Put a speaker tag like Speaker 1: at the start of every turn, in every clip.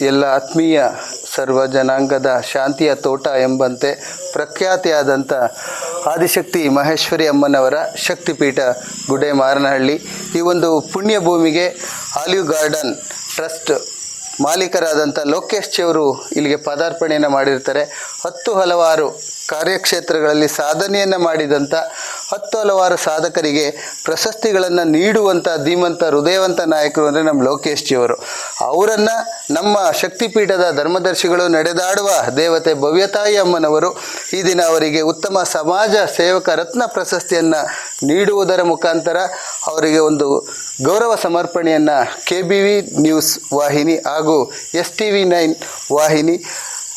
Speaker 1: ಎಲ್ಲ ಆತ್ಮೀಯ ಸರ್ವ ಜನಾಂಗದ ಶಾಂತಿಯ ತೋಟ ಎಂಬಂತೆ ಪ್ರಖ್ಯಾತಿಯಾದಂಥ ಆದಿಶಕ್ತಿ ಮಹೇಶ್ವರಿ ಅಮ್ಮನವರ ಶಕ್ತಿಪೀಠ ಗುಡೇಮಾರನಹಳ್ಳಿ ಈ ಒಂದು ಪುಣ್ಯ ಭೂಮಿಗೆ ಆಲಿವ್ ಗಾರ್ಡನ್ ಟ್ರಸ್ಟ್ ಮಾಲೀಕರಾದಂಥ ಲೋಕೇಶ್ ಅವರು ಇಲ್ಲಿಗೆ ಪದಾರ್ಪಣೆಯನ್ನು ಮಾಡಿರ್ತಾರೆ. ಹಲವಾರು ಕಾರ್ಯಕ್ಷೇತ್ರಗಳಲ್ಲಿ ಸಾಧನೆಯನ್ನು ಮಾಡಿದಂಥ ಹಲವಾರು ಸಾಧಕರಿಗೆ ಪ್ರಶಸ್ತಿಗಳನ್ನು ನೀಡುವಂಥ ಧೀಮಂತ ಹೃದಯವಂತ ನಾಯಕರು ಅಂದರೆ ನಮ್ಮ ಲೋಕೇಶ್ ಅವರು. ಅವರನ್ನು ನಮ್ಮ ಶಕ್ತಿಪೀಠದ ಧರ್ಮದರ್ಶಿಗಳು ನಡೆದಾಡುವ ದೇವತೆ ಭವ್ಯತಾಯಿ ಅಮ್ಮನವರು ಈ ದಿನ ಅವರಿಗೆ ಉತ್ತಮ ಸಮಾಜ ಸೇವಕ ರತ್ನ ಪ್ರಶಸ್ತಿಯನ್ನು ನೀಡುವುದರ ಮುಖಾಂತರ ಅವರಿಗೆ ಒಂದು ಗೌರವ ಸಮರ್ಪಣೆಯನ್ನು KBV ನ್ಯೂಸ್ ವಾಹಿನಿ ಹಾಗೂ STV9 ವಾಹಿನಿ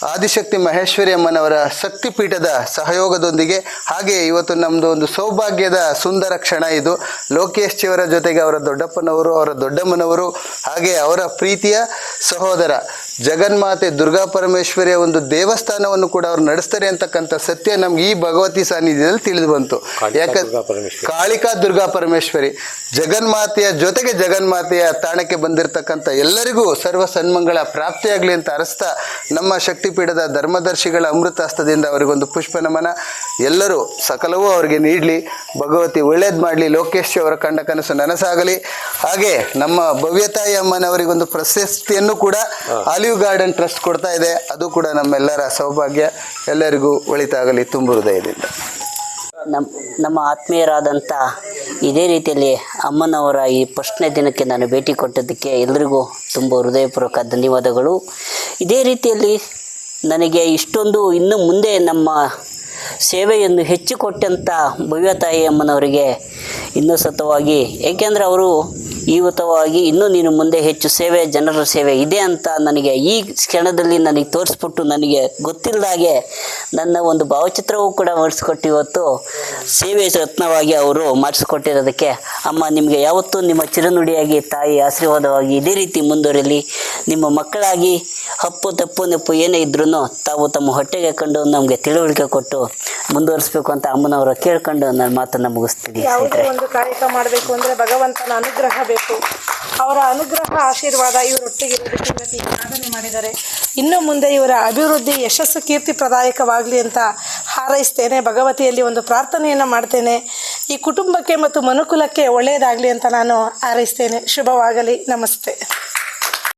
Speaker 1: ಆದಿಶಕ್ತಿ ಮಹೇಶ್ವರಿ ಅಮ್ಮನವರ ಶಕ್ತಿಪೀಠದ ಸಹಯೋಗದೊಂದಿಗೆ ಹಾಗೆ ಇವತ್ತು ನಮ್ಮದು ಒಂದು ಸೌಭಾಗ್ಯದ ಸುಂದರ ಕ್ಷಣ ಇದು. ಲೋಕೇಶ್ ಅವರ ಜೊತೆಗೆ ಅವರ ದೊಡ್ಡಪ್ಪನವರು, ಅವರ ದೊಡ್ಡಮ್ಮನವರು, ಹಾಗೆ ಅವರ ಪ್ರೀತಿಯ ಸಹೋದರ ಜಗನ್ಮಾತೆ ದುರ್ಗಾ ಪರಮೇಶ್ವರಿಯ ಒಂದು ದೇವಸ್ಥಾನವನ್ನು ಕೂಡ ಅವರು ನಡೆಸ್ತಾರೆ ಅಂತಕ್ಕಂಥ ಸತ್ಯ ನಮ್ಗೆ ಈ ಭಗವತಿ ಸಾನ್ನಿಧ್ಯದಲ್ಲಿ ತಿಳಿದು ಬಂತು. ಕಾಳಿಕಾ ದುರ್ಗಾ ಪರಮೇಶ್ವರಿ ಜಗನ್ಮಾತೆಯ ಜೊತೆಗೆ ಜಗನ್ಮಾತೆಯ ತಾಣಕ್ಕೆ ಬಂದಿರತಕ್ಕಂಥ ಎಲ್ಲರಿಗೂ ಸರ್ವ ಸನ್ಮಂಗಳ ಪ್ರಾಪ್ತಿಯಾಗಲಿ ಅಂತ ಅರಸ್ತಾ ನಮ್ಮ ಶಕ್ತಿಪೀಠದ ಧರ್ಮದರ್ಶಿಗಳ ಅಮೃತಾಸ್ತದಿಂದ ಅವರಿಗೊಂದು ಪುಷ್ಪ ನಮನ. ಎಲ್ಲರೂ ಸಕಲವೂ ಅವರಿಗೆ ನೀಡಲಿ, ಭಗವತಿ ಒಳ್ಳೇದು ಮಾಡಲಿ, ಲೋಕೇಶ್ ಅವರ ಕಂಡ ಕನಸು ನನಸಾಗಲಿ. ಹಾಗೆ ನಮ್ಮ ಭವ್ಯತಾಯಿ ಅಮ್ಮನವರಿಗೊಂದು ಪ್ರಶಸ್ತಿಯನ್ನು ಕೂಡ ಆಲಿವ್ ಗಾರ್ಡನ್ ಟ್ರಸ್ಟ್ ಕೊಡ್ತಾ ಇದೆ. ಅದು ಕೂಡ ನಮ್ಮೆಲ್ಲರ ಸೌಭಾಗ್ಯ. ಎಲ್ಲರಿಗೂ ಒಳಿತಾಗಲಿ ತುಂಬ ಹೃದಯದಿಂದ.
Speaker 2: ನಮ್ಮ ಆತ್ಮೀಯರಾದಂಥ ಇದೇ ರೀತಿಯಲ್ಲಿ ಅಮ್ಮನವರ ಈ ಫಸ್ಟ್ನೇ ದಿನಕ್ಕೆ ನಾನು ಭೇಟಿ ಕೊಟ್ಟದ್ದಕ್ಕೆ ಎಲ್ಲರಿಗೂ ತುಂಬ ಹೃದಯಪೂರ್ವಕ ಧನ್ಯವಾದಗಳು. ಇದೇ ರೀತಿಯಲ್ಲಿ ನನಗೆ ಇಷ್ಟೊಂದು ಇನ್ನು ಮುಂದೆ ನಮ್ಮ ಸೇವೆಯನ್ನು ಹೆಚ್ಚಿಕೊಟ್ಟಂಥ ಭವ್ಯತಾಯಿ ಅಮ್ಮನವರಿಗೆ ಇನ್ನೂ ಸತತವಾಗಿ, ಏಕೆಂದರೆ ಅವರು ಇವತ್ತವಾಗಿ ಇನ್ನೂ ನೀನು ಮುಂದೆ ಹೆಚ್ಚು ಸೇವೆ, ಜನರ ಸೇವೆ ಇದೆ ಅಂತ ನನಗೆ ಈ ಕ್ಷಣದಲ್ಲಿ ನನಗೆ ತೋರಿಸ್ಬಿಟ್ಟು ನನಗೆ ಗೊತ್ತಿಲ್ಲದಾಗೆ ನನ್ನ ಒಂದು ಭಾವಚಿತ್ರವೂ ಕೂಡ ಮಾಡಿಸ್ಕೊಟ್ಟು ಇವತ್ತು ಸೇವೆ ರತ್ನವಾಗಿ ಅವರು ಮಾಡಿಸ್ಕೊಟ್ಟಿರೋದಕ್ಕೆ ಅಮ್ಮ ನಿಮಗೆ ಯಾವತ್ತೂ ನಿಮ್ಮ ಚಿರನುಡಿಯಾಗಿ ತಾಯಿ ಆಶೀರ್ವಾದವಾಗಿ ಇದೇ ರೀತಿ ಮುಂದುವರಿಲಿ. ನಿಮ್ಮ ಮಕ್ಕಳಾಗಿ ಹಪ್ಪು ತಪ್ಪು ನೆಪ್ಪು ಏನೇ ಇದ್ರೂ ತಾವು ತಮ್ಮ ಹೊಟ್ಟೆಗೆ ಕಂಡು ನಮಗೆ ತಿಳುವಳಿಕೆ ಕೊಟ್ಟು ಮುಂದುವರಿಸಬೇಕು ಅಂತ ಅಮ್ಮನವರ ಕೇಳ್ಕೊಂಡು ನನ್ನ ಮಾತನ್ನು ಮುಗಿಸ್ತೀನಿ.
Speaker 3: ಯಾವುದೇ ಒಂದು ಕಾರ್ಯಕ್ರಮ ಮಾಡಬೇಕು ಅಂದರೆ ಭಗವಂತನ ಅನುಗ್ರಹ ಬೇಕು. ಅವರ ಅನುಗ್ರಹ ಆಶೀರ್ವಾದ ಇವರೊಟ್ಟಿಗೆ ಇವತ್ತು ಸಾಧನೆ ಮಾಡಿದ್ದಾರೆ. ಇನ್ನು ಮುಂದೆ ಇವರ ಅಭಿವೃದ್ಧಿ ಯಶಸ್ಸು ಕೀರ್ತಿ ಪ್ರದಾಯಕವಾಗಲಿ ಅಂತ ಹಾರೈಸ್ತೇನೆ. ಭಗವತಿಯಲ್ಲಿ ಒಂದು ಪ್ರಾರ್ಥನೆಯನ್ನು ಮಾಡ್ತೇನೆ. ಈ ಕುಟುಂಬಕ್ಕೆ ಮತ್ತು ಮನುಕುಲಕ್ಕೆ ಒಳ್ಳೆಯದಾಗಲಿ ಅಂತ ನಾನು ಹಾರೈಸ್ತೇನೆ. ಶುಭವಾಗಲಿ. ನಮಸ್ತೆ.